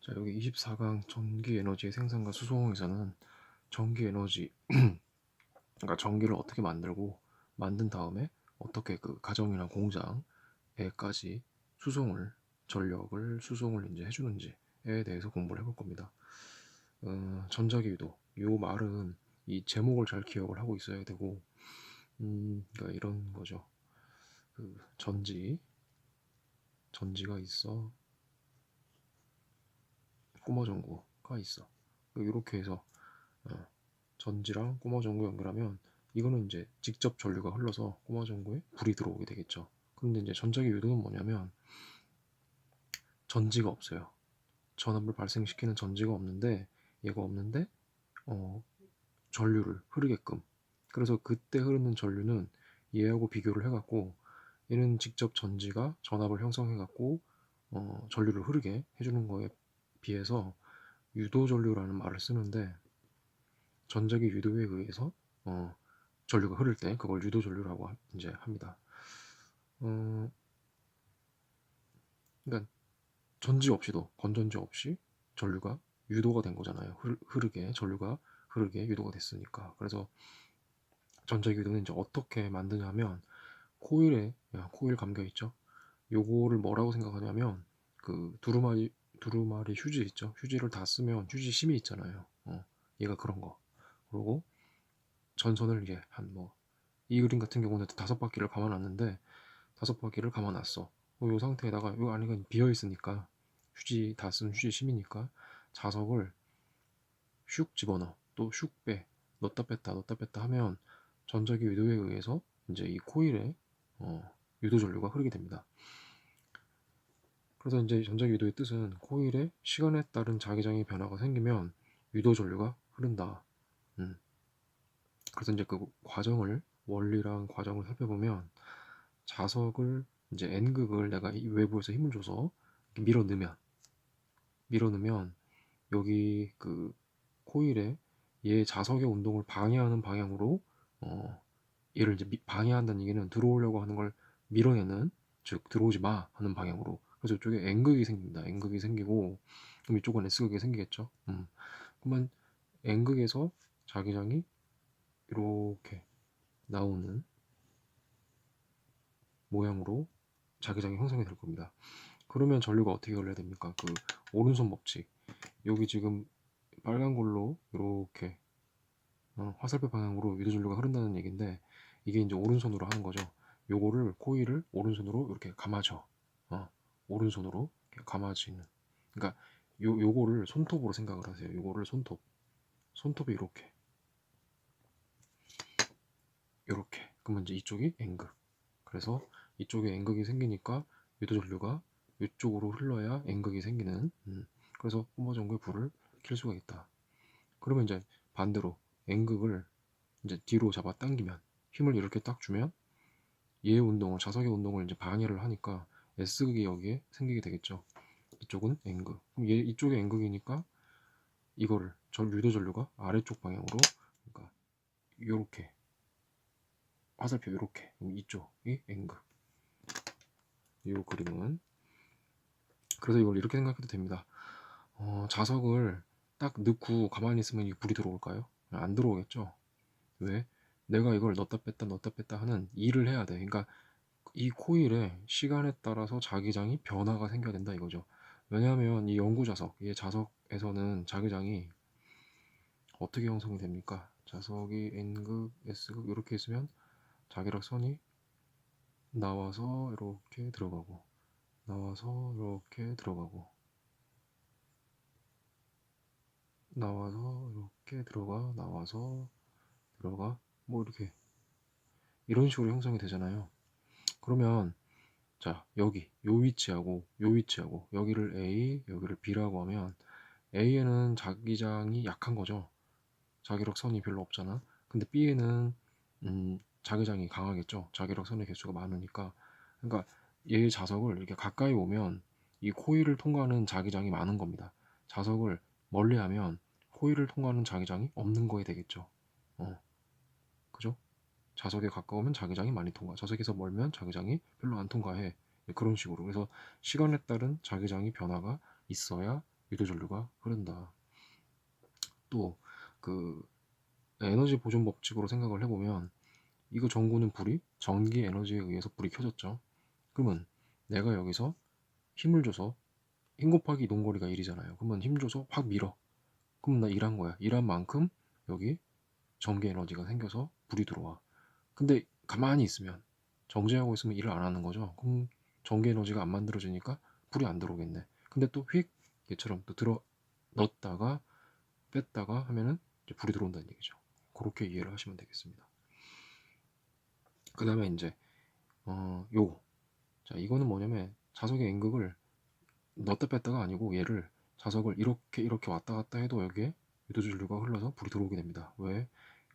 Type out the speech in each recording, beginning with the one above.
자, 여기 24강 전기 에너지의 생산과 수송에서는 전기 에너지, 그러니까 전기를 어떻게 만들고 만든 다음에 어떻게 그 가정이나 공장에까지 수송을 전력을 수송을 이제 해주는지에 대해서 공부를 해볼 겁니다. 전자기 유도 요 말은 이 제목을 잘 기억을 하고 있어야 되고, 그러니까 이런 거죠. 그 전지가 있어, 꼬마전구가 있어. 이렇게 해서 전지랑 꼬마전구 연결하면 이거는 이제 직접 전류가 흘러서 꼬마전구에 불이 들어오게 되겠죠. 그런데 이제 전자기 유도는 뭐냐면 전지가 없어요. 전압을 발생시키는 전지가 없는데 얘가 없는데 어, 전류를 흐르게끔, 그래서 그때 흐르는 전류는 얘하고 비교를 해갖고 얘는 직접 전지가 전압을 형성해갖고 전류를 흐르게 해주는 거에 비해서 유도전류라는 말을 쓰는데, 전자기 유도에 의해서 전류가 흐를 때 그걸 유도전류라고 이제 합니다. 어, 그러니까 전지 없이도, 건전지 없이 전류가 유도가 된 거잖아요. 흐르게, 전류가 흐르게 유도가 됐으니까. 그래서 전자기 유도는 이제 어떻게 만드냐면 코일 감겨 있죠. 요거를 뭐라고 생각하냐면 그 두루마리 휴지 있죠. 휴지를 다 쓰면 휴지 심이 있잖아요. 얘가 그런 거. 그리고 전선을 이게 한 뭐 이 그림 같은 경우는 5바퀴를 감아놨는데 5바퀴를 감아놨어. 이 상태에다가 이 안에 비어 있으니까 휴지 다 쓴 휴지 심이니까 자석을 슉 집어넣어, 또 슉 빼, 넣었다 뺐다 하면 전자기 유도에 의해서 이제 이 코일에 유도 전류가 흐르게 됩니다. 그래서 이제 전자기 유도의 뜻은 코일에 시간에 따른 자기장의 변화가 생기면 유도 전류가 흐른다. 음. 그래서 이제 그 원리랑 과정을 살펴보면 자석을 이제 N극을 내가 이 외부에서 힘을 줘서 밀어 넣으면 여기 그 코일에 얘 자석의 운동을 방해하는 방향으로 얘를 이제 방해한다는 얘기는 들어오려고 하는 걸 밀어내는, 즉 들어오지 마 하는 방향으로. 그래서 이쪽에 N극이 생깁니다. N극이 생기고 그럼 이쪽은 S극이 생기겠죠. 그러면 N극에서 자기장이 이렇게 나오는 모양으로 자기장이 형성이 될 겁니다. 그러면 전류가 어떻게 흘러야 됩니까? 그 오른손 법칙. 여기 지금 빨간 걸로 이렇게 화살표 방향으로 유도 전류가 흐른다는 얘기인데, 이게 이제 오른손으로 하는 거죠. 요거를 코일을 오른손으로 이렇게 감아줘. 오른손으로 이렇게 감아지는. 그러니까 요거를 손톱으로 생각을 하세요. 요거를 손톱이 이렇게. 그러면 이제 이쪽이 N극. 그래서 이쪽에 N극이 생기니까 유도 전류가 이쪽으로 흘러야 N극이 생기는. 그래서 꼬마전구에 불을 켤 수가 있다. 그러면 이제 반대로 N극을 이제 뒤로 잡아 당기면, 힘을 이렇게 딱 주면 얘의 운동을, 자석의 운동을 이제 방해를 하니까 S극이 여기에 생기게 되겠죠. 이쪽은 N극. 그럼 이쪽에 N극이니까 이거를 유도 전류가 아래쪽 방향으로, 그러니까 요렇게 화살표 요렇게, 이쪽이 N극. 이 그림은, 그래서 이걸 이렇게 생각해도 됩니다. 자석을 딱 넣고 가만히 있으면 이 불이 들어올까요? 안 들어오겠죠. 왜? 내가 이걸 넣었다 뺐다 하는 일을 해야 돼. 그러니까 이 코일에 시간에 따라서 자기장이 변화가 생겨야 된다 이거죠. 왜냐하면 이 영구 자석, 이 자석에서는 자기장이 어떻게 형성이 됩니까? 자석이 N극, S극 이렇게 있으면 자기력선이 나와서 이렇게 들어가고, 나와서 이렇게 들어가고, 나와서 이렇게 들어가, 나와서 들어가, 뭐 이렇게 이런 식으로 형성이 되잖아요. 그러면 자, 여기 요 위치하고 요 위치하고 여기를 A, 여기를 B라고 하면 A에는 자기장이 약한 거죠. 자기력 선이 별로 없잖아. 근데 B에는 자기장이 강하겠죠. 자기력 선의 개수가 많으니까. 그러니까 얘 자석을 이렇게 가까이 오면 이 코일을 통과하는 자기장이 많은 겁니다. 자석을 멀리하면 코일을 통과하는 자기장이 없는 거에 되겠죠. 그죠? 자석에 가까우면 자기장이 많이 통과, 자석에서 멀면 자기장이 별로 안 통과해. 그런 식으로. 그래서 시간에 따른 자기장이 변화가 있어야 유도 전류가 흐른다. 또 그 에너지 보존 법칙으로 생각을 해보면 이거 전구는 불이 전기 에너지에 의해서 불이 켜졌죠. 그러면 내가 여기서 힘을 줘서 힘 곱하기 이동거리가 1이잖아요. 그러면 힘 줘서 확 밀어. 그럼 나 일한 거야. 일한 만큼 여기 전기 에너지가 생겨서 불이 들어와. 근데 가만히 있으면 정지하고 있으면 일을 안 하는 거죠. 그럼 전기 에너지가 안 만들어지니까 불이 안 들어오겠네. 근데 또 휙 얘처럼 또 들어 넣었다가 뺐다가 하면은 이제 불이 들어온다는 얘기죠. 그렇게 이해를 하시면 되겠습니다. 그 다음에 이제 요거. 자, 이거는 뭐냐면 자석의 N극을 넣었다 뺐다가 아니고 얘를 자석을 이렇게 왔다 갔다 해도 여기에 유도전류가 흘러서 불이 들어오게 됩니다. 왜?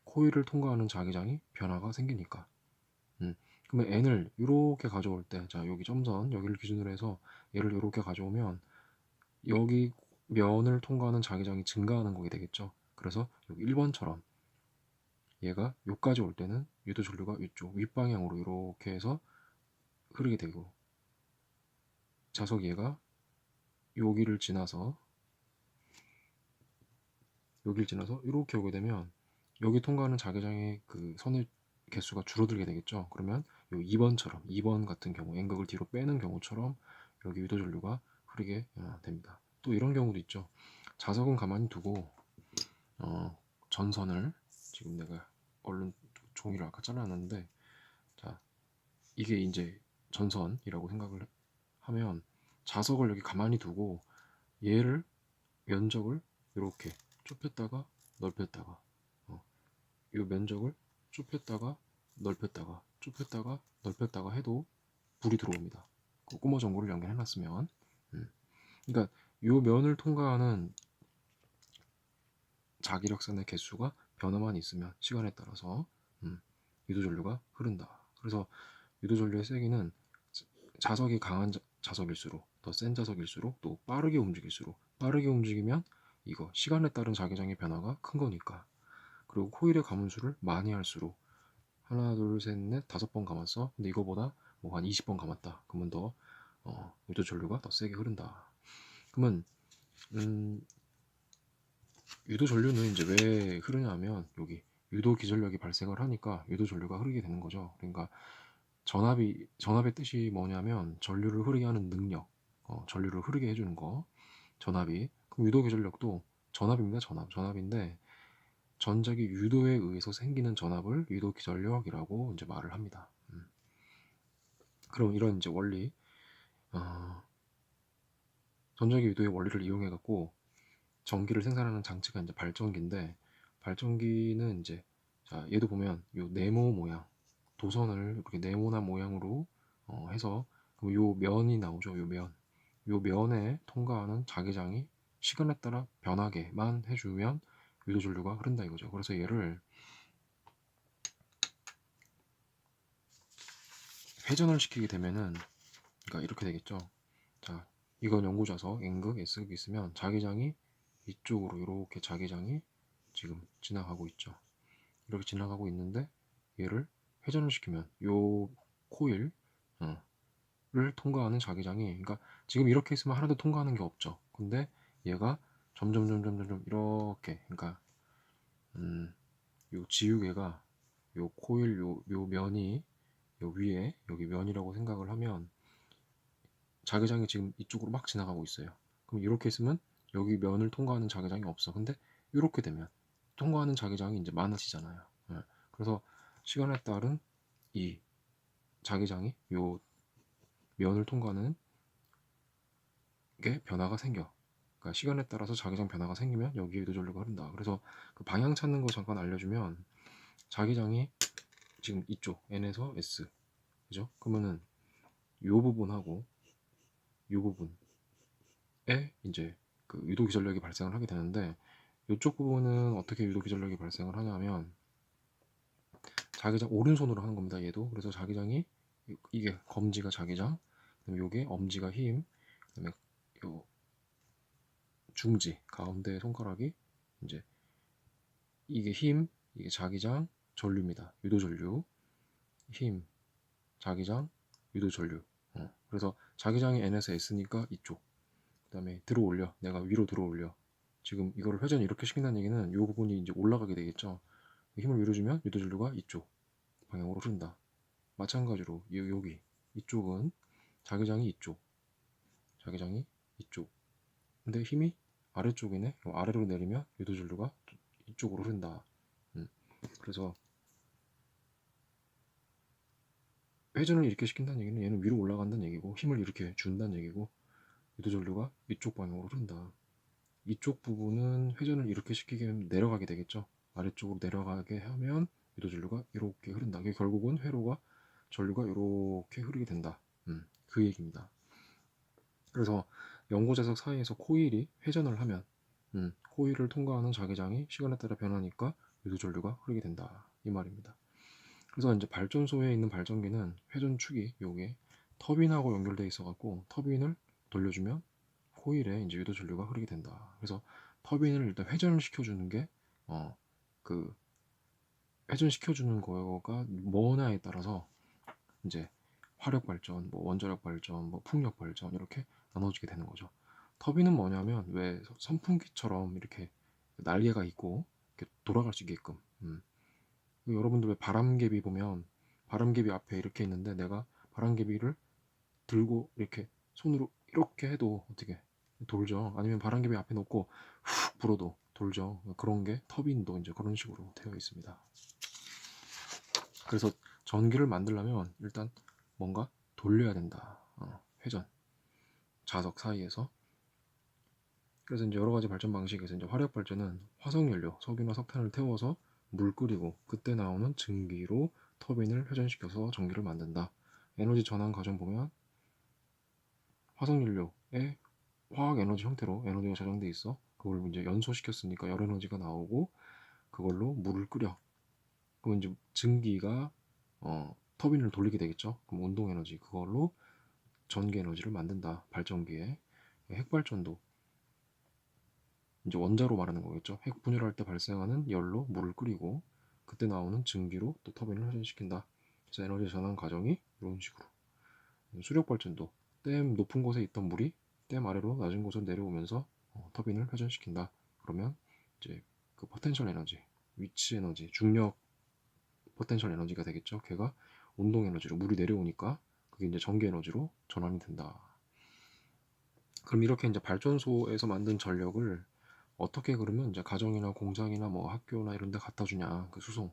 코일을 통과하는 자기장이 변화가 생기니까. 그러면 n을 이렇게 가져올 때, 자 여기 점선 여기를 기준으로 해서 얘를 이렇게 가져오면 여기 면을 통과하는 자기장이 증가하는 거게 되겠죠. 그래서 여기 1번처럼 얘가 여기까지 올 때는 유도전류가 이쪽 윗방향으로 이렇게 해서 흐르게 되고, 자석 얘가 여기를 지나서 이렇게 오게 되면 여기 통과하는 자기장의 그 선의 개수가 줄어들게 되겠죠. 그러면 요 2번 같은 경우 N극을 뒤로 빼는 경우처럼 여기 유도전류가 흐르게 됩니다. 또 이런 경우도 있죠. 자석은 가만히 두고 전선을, 지금 내가 얼른 종이를 아까 잘라놨는데, 자 이게 이제 전선이라고 생각을 하면 자석을 여기 가만히 두고 얘를 면적을 이렇게 좁혔다가 넓혔다가 이 면적을 좁혔다가 넓혔다가 좁혔다가 넓혔다가 해도 불이 들어옵니다. 그 꼬마 전구를 연결해놨으면. 그러니까 이 면을 통과하는 자기력선의 개수가 변화만 있으면 시간에 따라서 유도전류가 흐른다. 그래서 유도전류의 세기는 자석이 강한 자석일수록, 더 센 자석일수록, 또 빠르게 움직일수록, 빠르게 움직이면 이거 시간에 따른 자기장의 변화가 큰 거니까. 그리고 코일의 감은수를 많이 할수록, 하나 둘셋넷 5번 감았어. 근데 이거보다 뭐 한 20번 감았다. 그러면 더 유도전류가 더 세게 흐른다. 그러면 유도전류는 이제 왜 흐르냐면 여기 유도 기전력이 발생을 하니까 유도전류가 흐르게 되는 거죠. 그러니까 전압의 뜻이 뭐냐면 전류를 흐르게 하는 능력, 전류를 흐르게 해주는 거, 전압이. 그럼 유도 기전력도 전압입니다. 전압인데 전자기 유도에 의해서 생기는 전압을 유도 기전력이라고 이제 말을 합니다. 그럼 이런 이제 원리, 전자기 유도의 원리를 이용해 갖고 전기를 생산하는 장치가 이제 발전기인데, 발전기는 이제, 자 얘도 보면 요 네모 모양, 도선을 이렇게 네모난 모양으로 해서, 그럼 요 면이 나오죠. 요 면에 통과하는 자기장이 시간에 따라 변하게만 해주면 유도전류가 흐른다 이거죠. 그래서 얘를 회전을 시키게 되면은, 그러니까 이렇게 되겠죠. 자 이건 연고자석 N극, S극 있으면 자기장이 이쪽으로 이렇게 자기장이 지금 지나가고 있죠. 이렇게 지나가고 있는데 얘를 회전을 시키면 요 코일을 통과하는 자기장이, 그러니까 지금 이렇게 있으면 하나도 통과하는 게 없죠. 근데 얘가 점점 이렇게, 그러니까 요 지우개가 요 코일 요 면이 요 위에 여기 면이라고 생각을 하면 자기장이 지금 이쪽으로 막 지나가고 있어요. 그럼 이렇게 있으면 여기 면을 통과하는 자기장이 없어. 근데 이렇게 되면 통과하는 자기장이 이제 많아지잖아요. 그래서 시간에 따른 이 자기장이 요 면을 통과하는 게 변화가 생겨. 그러니까 시간에 따라서 자기장 변화가 생기면 여기에 유도전류가 흐른다. 그래서 그 방향 찾는 거 잠깐 알려주면, 자기장이 지금 이쪽 N에서 S, 그죠? 그러면은 요 부분하고 요 부분에 이제 그 유도 기전력이 발생을 하게 되는데, 이쪽 부분은 어떻게 유도 기전력이 발생을 하냐면 자기장 오른손으로 하는 겁니다. 얘도. 그래서 자기장이 이게 검지가 자기장, 그다음에 요게 엄지가 힘, 그다음에 요 중지 가운데 손가락이 이제 이게 힘, 이게 자기장, 전류입니다. 유도 전류, 힘, 자기장, 유도 전류. 그래서 자기장이 N에서 S니까 이쪽, 그다음에 들어올려. 내가 위로 들어올려. 지금 이거를 회전을 이렇게 시킨다는 얘기는 이 부분이 이제 올라가게 되겠죠. 힘을 위로 주면 유도전류가 이쪽 방향으로 흐른다. 마찬가지로 여기 이쪽은 자기장이 이쪽, 자기장이 이쪽. 근데 힘이 아래쪽이네. 아래로 내리면 유도전류가 이쪽으로 흐른다. 그래서 회전을 이렇게 시킨다는 얘기는 얘는 위로 올라간다는 얘기고 힘을 이렇게 준다는 얘기고 유도전류가 이쪽 방향으로 흐른다. 이쪽 부분은 회전을 이렇게 시키게 하면 내려가게 되겠죠. 아래쪽으로 내려가게 하면 유도전류가 이렇게 흐른다. 이게 결국은 회로가 전류가 이렇게 흐르게 된다. 그 얘기입니다. 그래서 연고자석 사이에서 코일이 회전을 하면 코일을 통과하는 자기장이 시간에 따라 변하니까 유도전류가 흐르게 된다. 이 말입니다. 그래서 이제 발전소에 있는 발전기는 회전축이 요게 터빈하고 연결되어 있어 갖고 터빈을 돌려주면 코일에 이제 유도전류가 흐르게 된다. 그래서 터빈을 일단 회전을 시켜주는 게 그 회전시켜주는 거가 뭐냐에 따라서 이제 화력 발전, 뭐 원자력 발전, 뭐 풍력 발전 이렇게 나눠지게 되는 거죠. 터빈은 뭐냐면 왜 선풍기처럼 이렇게 날개가 있고 이렇게 돌아갈 수 있게끔. 여러분들 왜 바람개비 보면 바람개비 앞에 이렇게 있는데 내가 바람개비를 들고 이렇게 손으로 이렇게 해도 어떻게 돌죠. 아니면 바람개비 앞에 놓고 훅 불어도 돌죠. 그런 게 터빈도 이제 그런 식으로 되어 있습니다. 그래서 전기를 만들려면 일단 뭔가 돌려야 된다. 회전, 자석 사이에서. 그래서 이제 여러 가지 발전 방식에서 이제 화력 발전은 화석연료, 석유나 석탄을 태워서 물 끓이고 그때 나오는 증기로 터빈을 회전시켜서 전기를 만든다. 에너지 전환 과정 보면 화석연료에 화학 에너지 형태로 에너지가 저장돼 있어. 그걸 이제 연소시켰으니까 열 에너지가 나오고 그걸로 물을 끓여. 그럼 이제 증기가 터빈을 돌리게 되겠죠. 그럼 운동 에너지 그걸로 전기 에너지를 만든다. 발전기에 핵발전도 이제 원자로 말하는 거겠죠. 핵 분열할 때 발생하는 열로 물을 끓이고 그때 나오는 증기로 또 터빈을 회전시킨다. 그래서 에너지 전환 과정이 이런 식으로. 수력 발전도 댐 높은 곳에 있던 물이 댐 아래로 낮은 곳으로 내려오면서 터빈을 회전시킨다. 그러면 이제 그 포텐셜 에너지, 위치 에너지, 중력 포텐셜 에너지가 되겠죠. 걔가 운동 에너지로 물이 내려오니까 그게 이제 전기 에너지로 전환이 된다. 그럼 이렇게 이제 발전소에서 만든 전력을 어떻게 그러면 이제 가정이나 공장이나 뭐 학교나 이런 데 갖다 주냐. 그 수송.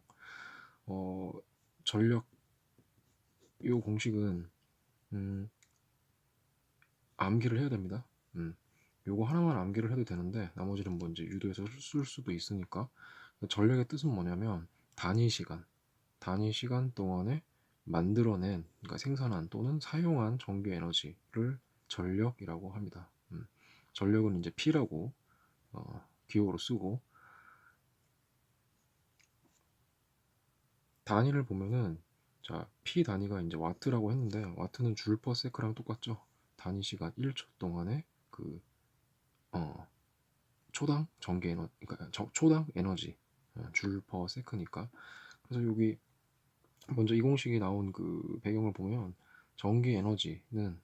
전력 요 공식은 암기를 해야 됩니다. 요거 하나만 암기를 해도 되는데 나머지는 뭐 이제 유도해서 쓸 수도 있으니까. 전력의 뜻은 뭐냐면 단위 시간 동안에 만들어낸, 그러니까 생산한 또는 사용한 전기 에너지를 전력이라고 합니다. 전력은 이제 P라고 기호로 쓰고, 단위를 보면은 자 P 단위가 이제 와트라고 했는데 와트는 줄 퍼 세크랑 똑같죠. 단위 시간 1초 동안에 그 초당 전기 에너지, 그러니까 초당 에너지 줄 퍼 세크니까. 그래서 여기 먼저 이 공식이 나온 그 배경을 보면 전기 에너지는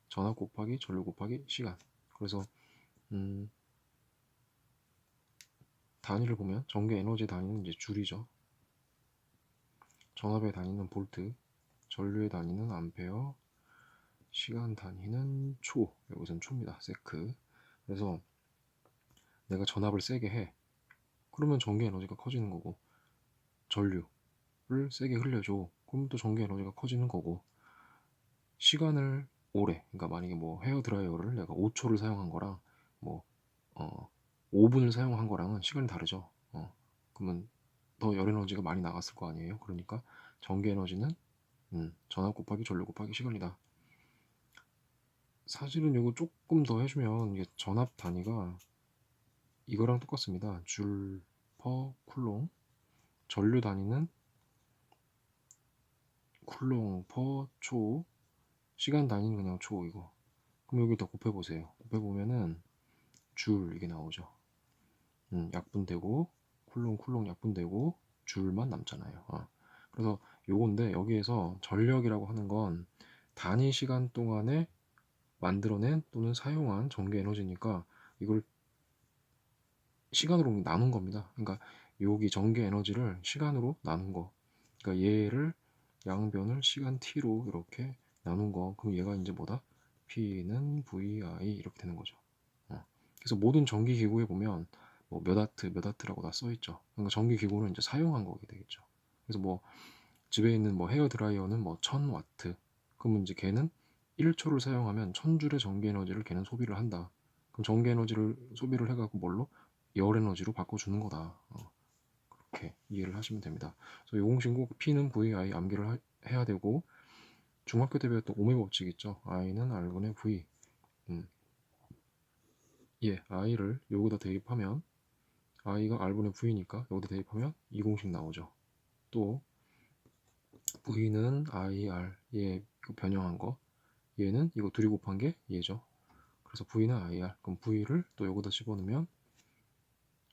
전압 곱하기 전류 곱하기 시간. 그래서 단위를 보면 전기 에너지 단위는 이제 줄이죠. 전압의 단위는 볼트, 전류의 단위는 암페어, 시간 단위는 초. 여기선 초입니다. 세크. 그래서 내가 전압을 세게 해. 그러면 전기 에너지가 커지는 거고, 전류를 세게 흘려줘. 그럼 또 전기 에너지가 커지는 거고, 시간을 오래, 그러니까 만약에 뭐 헤어 드라이어를 내가 5초를 사용한 거랑 뭐 5분을 사용한 거랑은 시간이 다르죠. 그러면 더 열 에너지가 많이 나갔을 거 아니에요. 그러니까 전기 에너지는 전압 곱하기 전류 곱하기 시간이다. 사실은 이거 조금 더 해주면 이게 전압 단위가 이거랑 똑같습니다. 줄 퍼 쿨롱. 전류 단위는 쿨롱 퍼 초. 시간 단위는 그냥 초 이거. 그럼 여기 더 곱해보세요. 곱해보면은 줄 이게 나오죠. 약분되고 쿨롱 약분되고 줄만 남잖아요. 그래서 요건데 여기에서 전력이라고 하는 건 단위 시간 동안에 만들어낸 또는 사용한 전기 에너지니까 이걸 시간으로 나눈 겁니다. 그러니까 여기 전기 에너지를 시간으로 나눈 거. 그러니까 얘를 양변을 시간 t로 이렇게 나눈 거. 그럼 얘가 이제 뭐다? P는 VI 이렇게 되는 거죠. 그래서 모든 전기 기구에 보면 뭐 몇 와트, 몇 와트라고 다 써 있죠. 그러니까 전기 기구는 이제 사용한 거게 되겠죠. 그래서 뭐 집에 있는 뭐 헤어 드라이어는 뭐 1000와트. 그러면 이제 걔는 1초를 사용하면 1000줄의 전기 에너지를 걔는 소비를 한다. 그럼 전기 에너지를 소비를 해갖고 뭘로? 열 에너지로 바꿔주는 거다. 그렇게 이해를 하시면 됩니다. 그래서 이 공식 꼭 P는 VI 암기를 해야 되고 중학교 때 배웠던 오메 법칙 있죠. I는 R분의 V. 예, I를 여기다 대입하면 I가 R분의 V니까 여기다 대입하면 이 공식 나오죠. 또 V는 IR 얘 이거 변형한 거 얘는 이거 둘이 곱한 게 얘죠. 그래서 V는 IR 그럼 V를 또 여기다 집어넣으면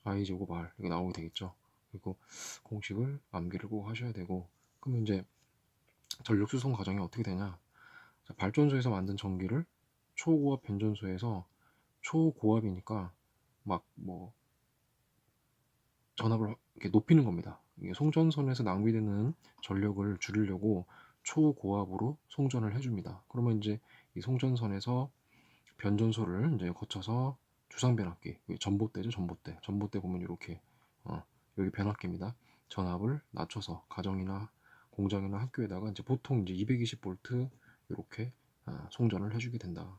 I 제곱 R 이게 나오게 되겠죠. 그리고 공식을 암기를 꼭 하셔야 되고 그러면 이제 전력 수송 과정이 어떻게 되냐? 자, 발전소에서 만든 전기를 초고압 변전소에서 초고압이니까 막 뭐 전압을 이렇게 높이는 겁니다. 이게 송전선에서 낭비되는 전력을 줄이려고 초고압으로 송전을 해줍니다. 그러면 이제 이 송전선에서 변전소를 이제 거쳐서 주상 변압기, 전봇대죠, 전봇대. 전봇대 보면 이렇게 여기 변압기입니다. 전압을 낮춰서 가정이나 공장이나 학교에다가 이제 보통 이제 220V 이렇게 송전을 해주게 된다.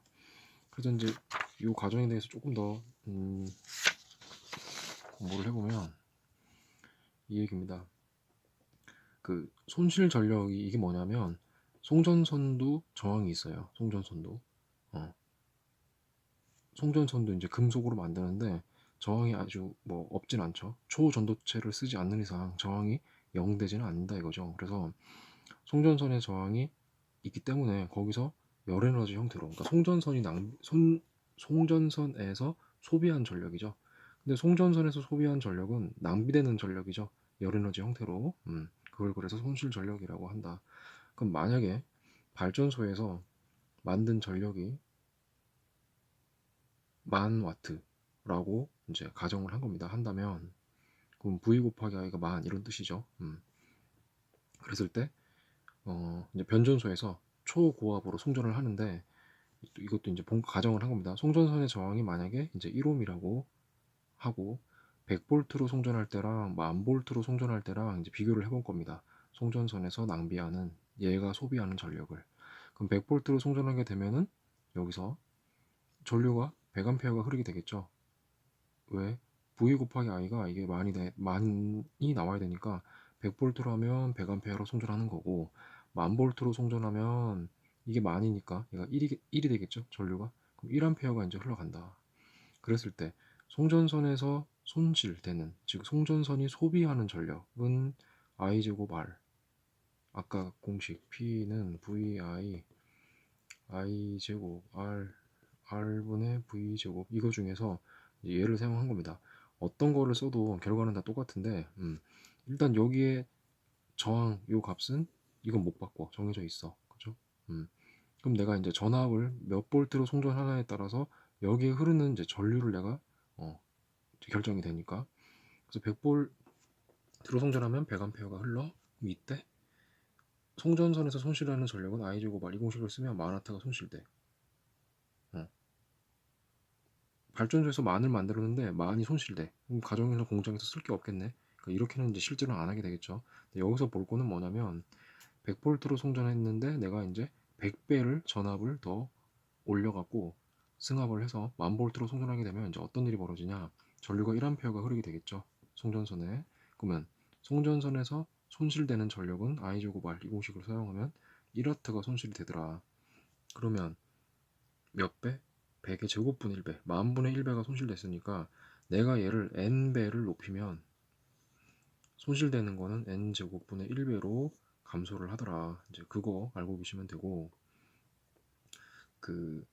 그래서 이제 이 과정에 대해서 조금 더 공부를 해보면 이 얘기입니다. 그 손실 전력이 이게 뭐냐면 송전선도 저항이 있어요. 송전선도 송전선도 이제 금속으로 만드는데 저항이 아주 뭐 없진 않죠. 초전도체를 쓰지 않는 이상 저항이 0 되지는 않는다 이거죠. 그래서 송전선의 저항이 있기 때문에 거기서 열에너지 형태로 그러니까 송전선에서 소비한 전력이죠. 근데 송전선에서 소비한 전력은 낭비되는 전력이죠. 열에너지 형태로 그걸 그래서 손실 전력이라고 한다. 그럼 만약에 발전소에서 만든 전력이 10,000와트라고 이제 가정을 한 겁니다. 한다면 그럼 V 곱하기 I가 10,000 이런 뜻이죠. 그랬을 때 이제 변전소에서 초고압으로 송전을 하는데 이것도 이제 가정을 한 겁니다. 송전선의 저항이 만약에 이제 1옴이라고 하고 100볼트로 송전할 때랑 10,000볼트로 송전할 때랑 이제 비교를 해본 겁니다. 송전선에서 낭비하는 얘가 소비하는 전력을 그럼 100볼트로 송전하게 되면은 여기서 전류가 100A가 흐르게 되겠죠. 왜? V 곱하기 I가 이게 많이 나와야 되니까 100볼트로 하면 100A로 송전하는 거고 10,000볼트로 송전하면 이게 많이니까 얘가 1이 되겠죠. 전류가. 그럼 1A가 이제 흘러간다. 그랬을 때 송전선에서 손실되는 즉 송전선이 소비하는 전력은 I제곱 R 아까 공식 P는 VI I제곱 R분의 V제곱 이거 중에서 얘를 사용한 겁니다. 어떤 거를 써도 결과는 다 똑같은데 일단 여기에 저항 요 값은 이건 못 바꿔 정해져 있어. 그죠? 그럼 내가 이제 전압을 몇 볼트로 송전하냐에 따라서 여기에 흐르는 이제 전류를 내가 결정이 되니까 그래서 100볼트로 송전하면 100A가 흘러 이때 송전선에서 손실하는 전력은 I제곱 R 이 공식을 쓰면 만와트가 손실돼. 발전소에서 만을 만들었는데 만이 손실돼. 그럼 가정이나 공장에서 쓸 게 없겠네. 그러니까 이렇게는 이제 실제로는 안 하게 되겠죠. 근데 여기서 볼 거는 뭐냐면 100볼트로 송전했는데 내가 이제 100배를 전압을 더 올려갖고 승합을 해서 10,000볼트로 송전하게 되면 이제 어떤 일이 벌어지냐? 전류가 1A가 흐르게 되겠죠. 송전선에. 그러면 송전선에서 손실되는 전력은 I제곱 R 이 공식을 사용하면 1W가 손실이 되더라. 그러면 몇 배? 100의 제곱분 1배, 10,000분의 1배가 손실됐으니까 내가 얘를 n배를 높이면 손실되는 거는 n제곱분의 1배로 감소를 하더라. 이제 그거 알고 계시면 되고 그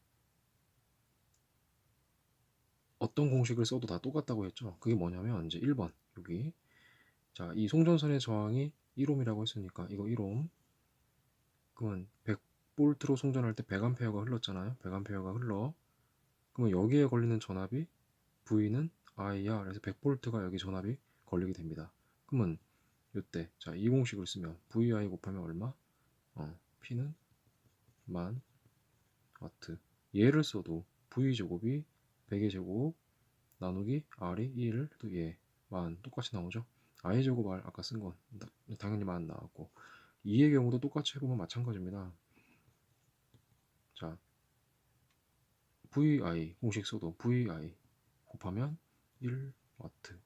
어떤 공식을 써도 다 똑같다고 했죠. 그게 뭐냐면 이제 1번 여기 자, 이 송전선의 저항이 1옴이라고 했으니까 이거 1옴 그러면 100볼트로 송전할 때 100A가 흘렀잖아요. 100A가 흘러. 그러면 여기에 걸리는 전압이 V는 I야. 그래서 100볼트가 여기 전압이 걸리게 됩니다. 그러면 이때 자, 이 공식을 쓰면 VI 곱하면 얼마? P는 10,000 와트. 얘를 써도 V제곱이 100의 제곱 나누기 R이 1, 또 얘, 10,000 똑같이 나오죠. I제곱 R 아까 쓴 건 당연히 10,000 나왔고 2의 경우도 똑같이 해보면 마찬가지입니다. 자, VI 공식 써도 VI 곱하면 1와트.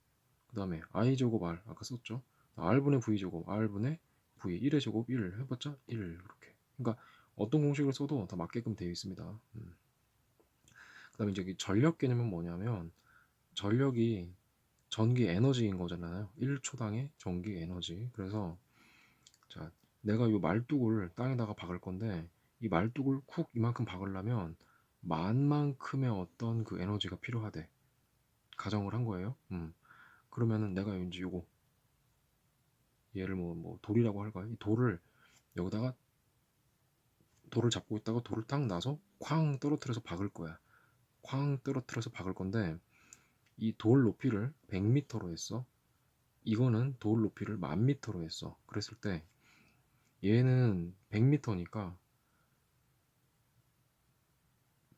그 다음에 I제곱 R 아까 썼죠. R분의 V제곱 R분의 V 1의 제곱 1 해봤자 1 이렇게. 그러니까 어떤 공식을 써도 다 맞게끔 되어 있습니다. 그 다음에 이제 전력 개념은 뭐냐면 전력이 전기 에너지인 거잖아요. 1초당의 전기 에너지. 그래서 자, 내가 이 말뚝을 땅에다가 박을 건데 이 말뚝을 쿡 이만큼 박으려면 만만큼의 어떤 그 에너지가 필요하대. 가정을 한 거예요. 그러면은 내가 이제 요거 얘를 뭐 돌이라고 할까요? 이 돌을 여기다가 돌을 잡고 있다가 돌을 딱 놔서 쾅 떨어뜨려서 박을 거야. 쾅 떨어뜨려서 박을 건데 이 돌 높이를 100m로 했어. 이거는 돌 높이를 10,000m로 했어. 그랬을 때 얘는 100m니까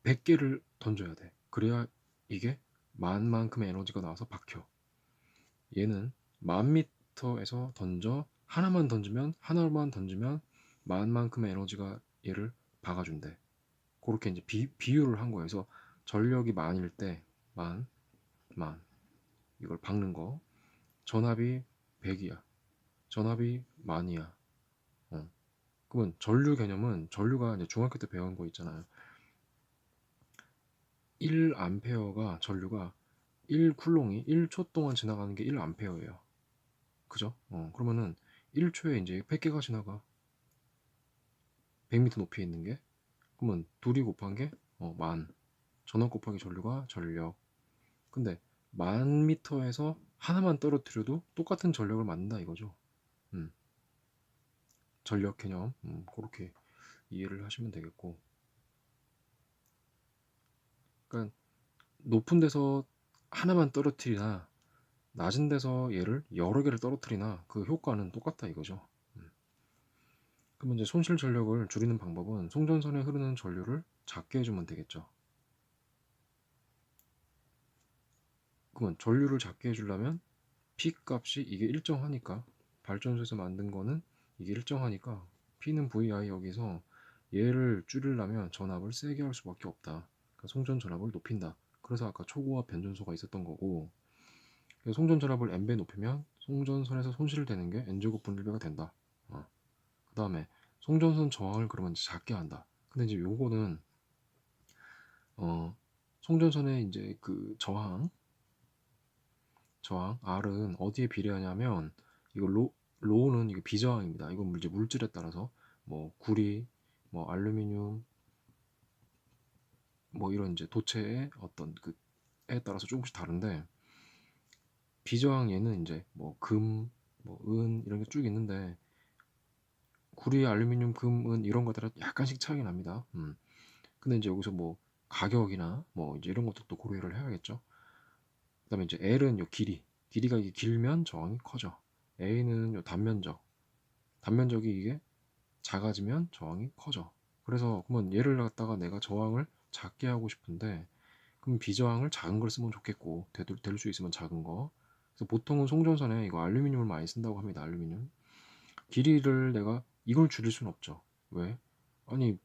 100개를 던져야 돼. 그래야 이게 만만큼의 에너지가 나와서 박혀. 얘는 10,000m에서 던져 하나만 던지면 만만큼의 에너지가 얘를 박아준대. 그렇게 이제 비유를 한 거예요. 그래서 전력이 만일 때 만 이걸 박는 거. 전압이 100이야. 전압이 만이야. 그러면 전류 개념은 전류가 이제 중학교 때 배운 거 있잖아요. 1A가 전류가 1쿨롱이 1초 동안 지나가는 게 1A예요. 그죠? 그러면은 1초에 이제 100개가 지나가. 100m 높이에 있는 게. 그러면 둘이 곱한 게 만. 전압 곱하기 전류가 전력. 근데 10,000m에서 하나만 떨어뜨려도 똑같은 전력을 만든다 이거죠. 전력 개념. 그렇게 이해를 하시면 되겠고. 그러니까 높은 데서 하나만 떨어뜨리나 낮은 데서 얘를 여러 개를 떨어뜨리나 그 효과는 똑같다 이거죠. 그러면 이제 손실 전력을 줄이는 방법은 송전선에 흐르는 전류를 작게 해주면 되겠죠. 그러면 전류를 작게 해주려면 P 값이 이게 일정하니까 발전소에서 만든 거는 이게 일정하니까 P는 VI 여기서 얘를 줄이려면 전압을 세게 할 수밖에 없다. 그러니까 송전 전압을 높인다. 그래서 아까 초고압 변전소가 있었던 거고 송전 전압을 N배 높이면 송전선에서 손실되는 게 N제곱 분의 1배가 된다. 그 다음에 송전선 저항을 그러면 작게 한다. 근데 이제 요거는 송전선의 이제 그 저항 R은 어디에 비례하냐면 이거 로는 이게 비저항입니다. 이건 이제 물질에 따라서 뭐 구리, 뭐 알루미늄, 뭐 이런 이제 도체의 어떤 그에 따라서 조금씩 다른데 비저항 얘는 이제 뭐 금, 뭐 은 이런 게 쭉 있는데 구리, 알루미늄, 금, 은 이런 것들은 약간씩 차이가 납니다. 근데 이제 여기서 뭐 가격이나 뭐 이제 이런 것들도 고려를 해야겠죠. 그다음에 이제 L은 요 길이가 이게 길면 저항이 커져. A는 요 단면적이 이게 작아지면 저항이 커져. 그래서 그러면 얘를 갖다가 내가 저항을 작게 하고 싶은데 그럼 비저항을 작은 걸 쓰면 좋겠고 될 수 있으면 작은 거. 그래서 보통은 송전선에 이거 알루미늄을 많이 쓴다고 합니다. 알루미늄. 길이를 내가 이걸 줄일 수는 없죠. 왜? 아니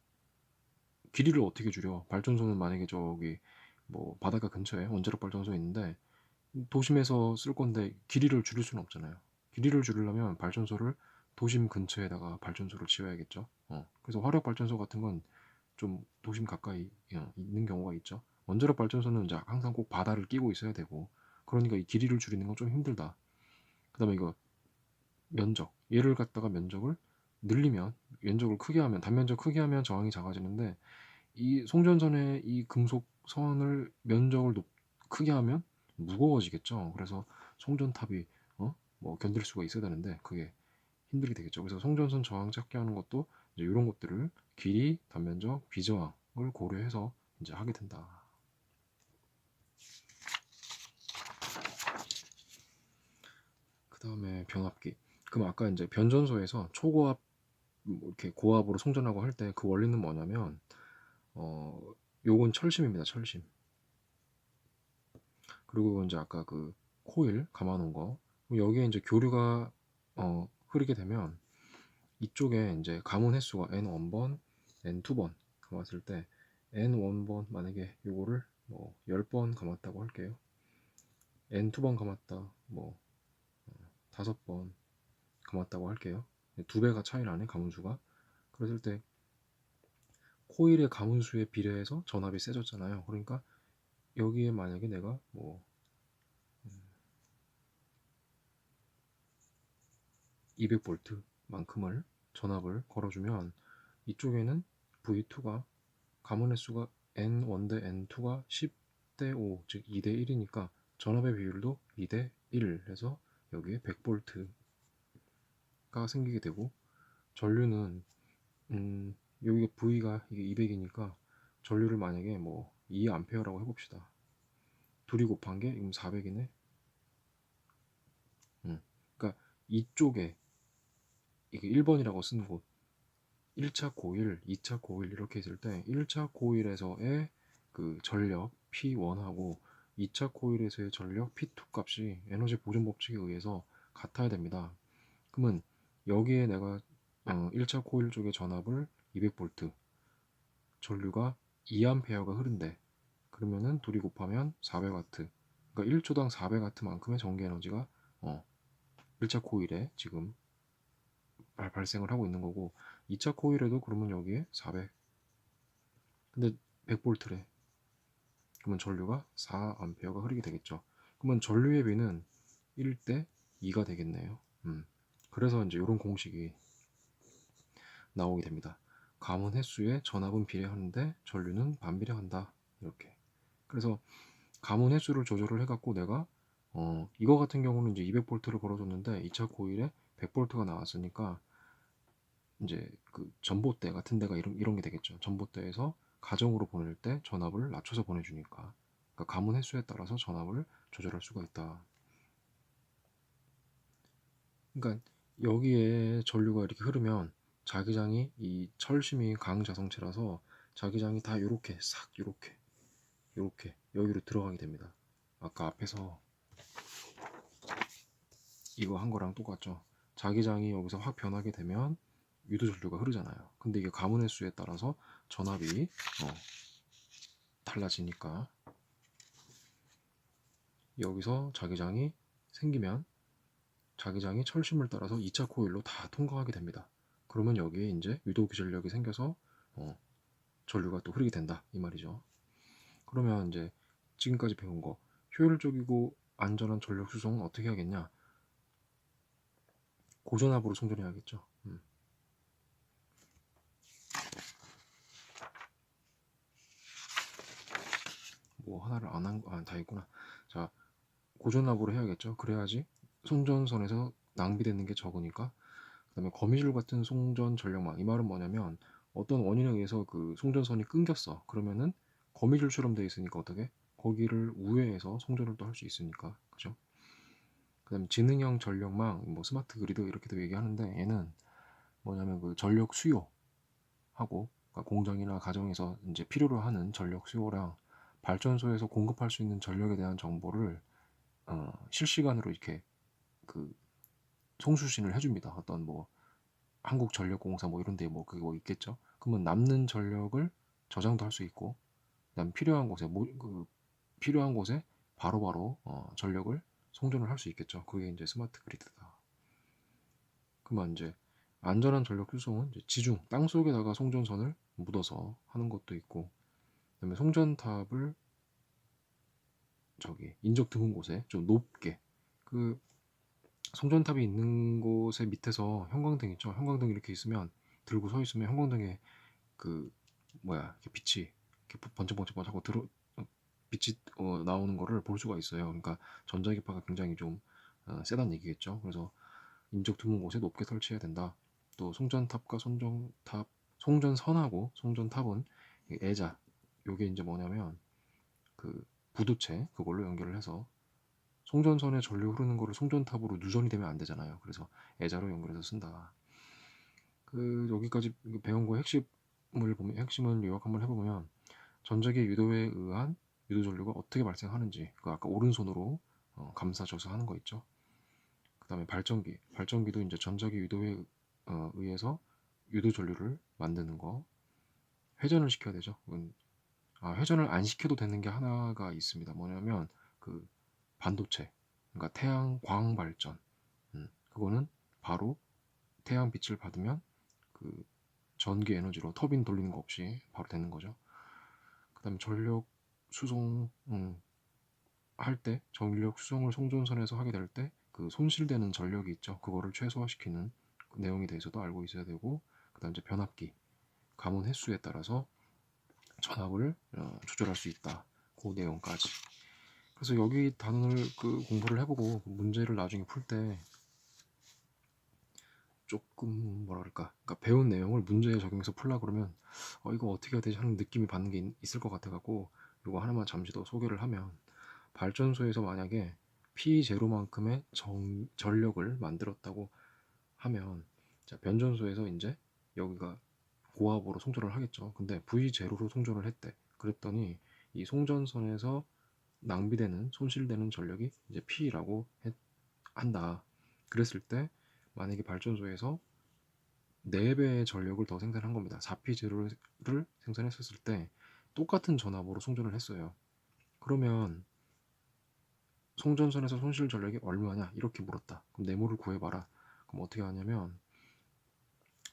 길이를 어떻게 줄여? 발전소는 만약에 저기 뭐 바닷가 근처에 원자력 발전소 있는데 도심에서 쓸 건데 길이를 줄일 수는 없잖아요. 길이를 줄이려면 발전소를 도심 근처에다가 발전소를 지어야겠죠. 그래서 화력 발전소 같은 건 좀 도심 가까이 있는 경우가 있죠. 원자력 발전소는 이제 항상 꼭 바다를 끼고 있어야 되고 그러니까 이 길이를 줄이는 건 좀 힘들다. 그다음에 이거 면적 얘를 갖다가 면적을 늘리면 면적을 크게 하면 단면적 크게 하면 저항이 작아지는데 이 송전선의 이 금속 선을 면적을 크게 하면 무거워지겠죠. 그래서 송전탑이 뭐 견딜 수가 있어야 되는데 그게 힘들게 되겠죠. 그래서 송전선 저항 찾게 하는 것도 이제 이런 것들을 길이, 단면적, 비저항을 고려해서 이제 하게 된다. 그 다음에 변압기. 그럼 아까 이제 변전소에서 초고압 이렇게 고압으로 송전하고 할 때 그 원리는 뭐냐면 요건 철심입니다. 철심. 그리고 이제 아까 그 코일 감아놓은 거 여기에 이제 교류가 흐르게 되면 이쪽에 이제 감은 횟수가 n1번, n2번 감았을 때 n1번 만약에 요거를 뭐 10번 감았다고 할게요. n2번 감았다 뭐 5번 감았다고 할게요. 두 배가 차이 나네 감은수가. 그랬을 때 코일의 감은수에 비례해서 전압이 세졌잖아요. 그러니까 여기에 만약에 내가 뭐 200V만큼을 전압을 걸어주면 이쪽에는 V2가 감은 횟수가 N1 대 N2가 10대 5, 즉 2대 1이니까 전압의 비율도 2대 1 해서 여기에 100V가 생기게 되고 전류는 여기가 V가 이게 200이니까 전류를 만약에 뭐 2A라고 해봅시다. 둘이 곱한 게 지금 400이네. 그러니까 이쪽에 이게 1번이라고 쓴 곳 1차 코일, 2차 코일 이렇게 있을 때 1차 코일에서의 그 전력 P1하고 2차 코일에서의 전력 P2 값이 에너지 보존 법칙에 의해서 같아야 됩니다. 그러면 여기에 내가 1차 코일 쪽의 전압을 200V 전류가 2A가 흐른대. 그러면은 둘이 곱하면 400W. 그러니까 1초당 400W만큼의 전기 에너지가 1차 코일에 지금 발생을 하고 있는 거고 2차 코일에도 그러면 여기에 400 근데 100V래. 그러면 전류가 4A가 흐르게 되겠죠. 그러면 전류의 비는 1대 2가 되겠네요. 그래서 이제 이런 공식이 나오게 됩니다. 감은 횟수에 전압은 비례하는데 전류는 반비례한다. 이렇게. 그래서 감은 횟수를 조절을 해갖고 내가 이거 같은 경우는 이제 200V를 걸어줬는데 2차 코일에 100V가 나왔으니까 이제 그 전봇대 같은 데가 이런 게 되겠죠. 전봇대에서 가정으로 보낼 때 전압을 낮춰서 보내주니까. 그러니까 감은 횟수에 따라서 전압을 조절할 수가 있다. 그러니까 여기에 전류가 이렇게 흐르면 자기장이 이 철심이 강자성체라서 자기장이 다 이렇게 싹 이렇게 여기로 들어가게 됩니다. 아까 앞에서 이거 한 거랑 똑같죠. 자기장이 여기서 확 변하게 되면 유도 전류가 흐르잖아요. 근데 이게 가문 횟수에 따라서 전압이 달라지니까 여기서 자기장이 생기면 자기장이 철심을 따라서 2차 코일로 다 통과하게 됩니다. 그러면 여기에 이제 유도 기전력이 생겨서 전류가 또 흐르게 된다 이 말이죠. 그러면 이제 지금까지 배운 거 효율적이고 안전한 전력 수송은 어떻게 하겠냐? 고전압으로 송전해야겠죠. 뭐 하나를 안 한 거, 다 있구나. 자, 고전압으로 해야겠죠. 그래야지 송전선에서 낭비되는 게 적으니까. 그다음에 거미줄 같은 송전 전력망. 이 말은 뭐냐면 어떤 원인에 의해서 그 송전선이 끊겼어. 그러면은 거미줄처럼 돼 있으니까 어떻게? 거기를 우회해서 송전을 또 할 수 있으니까. 그죠? 그다음에 지능형 전력망, 뭐 스마트 그리드 이렇게도 얘기하는데 얘는 뭐냐면 그 전력 수요하고 그러니까 공장이나 가정에서 이제 필요로 하는 전력 수요랑 발전소에서 공급할 수 있는 전력에 대한 정보를 실시간으로 이렇게 그 송수신을 해줍니다. 어떤 뭐 한국전력공사 뭐 이런 데 뭐 그게 뭐 있겠죠. 그러면 남는 전력을 저장도 할 수 있고 그다음 필요한 곳에 바로바로 전력을 송전을 할 수 있겠죠. 그게 이제 스마트 그리드다. 그러면 이제 안전한 전력 수송은 이제 지중 땅 속에다가 송전선을 묻어서 하는 것도 있고 그다음에 송전탑을 저기 인적 드문 곳에 좀 높게 그 송전탑이 있는 곳의 밑에서 형광등 있죠. 형광등 이렇게 있으면 들고 서 있으면 형광등에 그 뭐야 이렇게 빛이 이렇게 번쩍번쩍하고 빛이 나오는 거를 볼 수가 있어요. 그러니까 전자기파가 굉장히 좀 세단 얘기겠죠. 그래서 인적 드문 곳에 높게 설치해야 된다. 또 송전탑과 손전탑 송전선하고 송전탑은 애자, 요게 이제 뭐냐면 그 부두체 그걸로 연결을 해서 송전선에 전류 흐르는 거를 송전탑으로 누전이 되면 안 되잖아요. 그래서 애자로 연결해서 쓴다. 여기까지 배운 거 핵심을 요약 한번 해보면 전자기 유도에 의한 유도 전류가 어떻게 발생하는지 그 아까 오른손으로 감싸줘서 하는 거 있죠. 그 다음에 발전기도 이제 전자기 유도에 의해서 유도 전류를 만드는 거. 회전을 시켜야 되죠. 회전을 안 시켜도 되는 게 하나가 있습니다. 뭐냐면 그 반도체, 그러니까 태양광 발전. 그거는 바로 태양빛을 받으면 그 전기 에너지로 터빈 돌리는 거 없이 바로 되는 거죠. 그 다음에 전력 수송 할 때, 전력 수송을 송전선에서 하게 될 때 그 손실되는 전력이 있죠. 그거를 최소화시키는 그 내용에 대해서도 알고 있어야 되고, 그 다음 이제 변압기, 가문 횟수에 따라서 전압을 조절할 수 있다. 그 내용까지. 그래서 여기 단원을 공부를 해보고 문제를 나중에 풀 때 조금 뭐라 그럴까, 그러니까 배운 내용을 문제에 적용해서 풀라 그러면 이거 어떻게 해야 되지 하는 느낌이 받는 게 있을 것 같아갖고 이거 하나만 잠시 더 소개를 하면, 발전소에서 만약에 P0만큼의 전력을 만들었다고 하면, 자, 변전소에서 이제 여기가 고압으로 송전을 하겠죠. 근데 V0로 송전을 했대. 그랬더니 이 송전선에서 낭비되는, 손실되는 전력이 이제 P라고 한다. 그랬을 때 만약에 발전소에서 4배의 전력을 더 생산한 겁니다. 4P0를 생산했었을 때 똑같은 전압으로 송전을 했어요. 그러면 송전선에서 손실 전력이 얼마냐 이렇게 물었다. 그럼 네모를 구해봐라. 그럼 어떻게 하냐면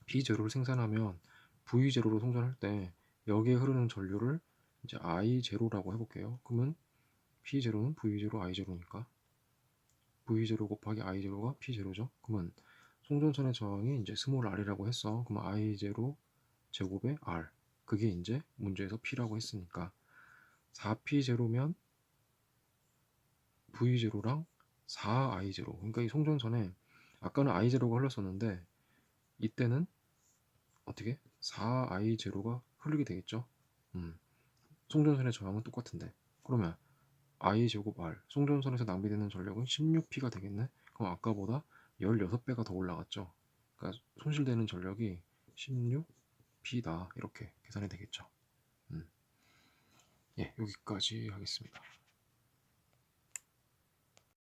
B0를 생산하면 V0로 송전할 때 여기에 흐르는 전류를 이제 I0라고 해볼게요. 그러면 P0는 V0 I0니까 V0 곱하기 I0가 P0죠. 그러면 송전선의 저항이 이제 스몰 r이라고 했어. 그럼 I0 제곱의 R, 그게 이제 문제에서 P라고 했으니까 4P0면 V0랑 4I0, 그러니까 이 송전선에 아까는 I0가 흘렀었는데 이때는 어떻게 4I0가 흐르게 되겠죠. 송전선의 저항은 똑같은데 그러면 I 제곱 R, 송전선에서 낭비되는 전력은 16P가 되겠네. 그럼 아까보다 16배가 더 올라갔죠. 그러니까 손실되는 전력이 16P다 이렇게 계산이 되겠죠. 예, 여기까지 하겠습니다.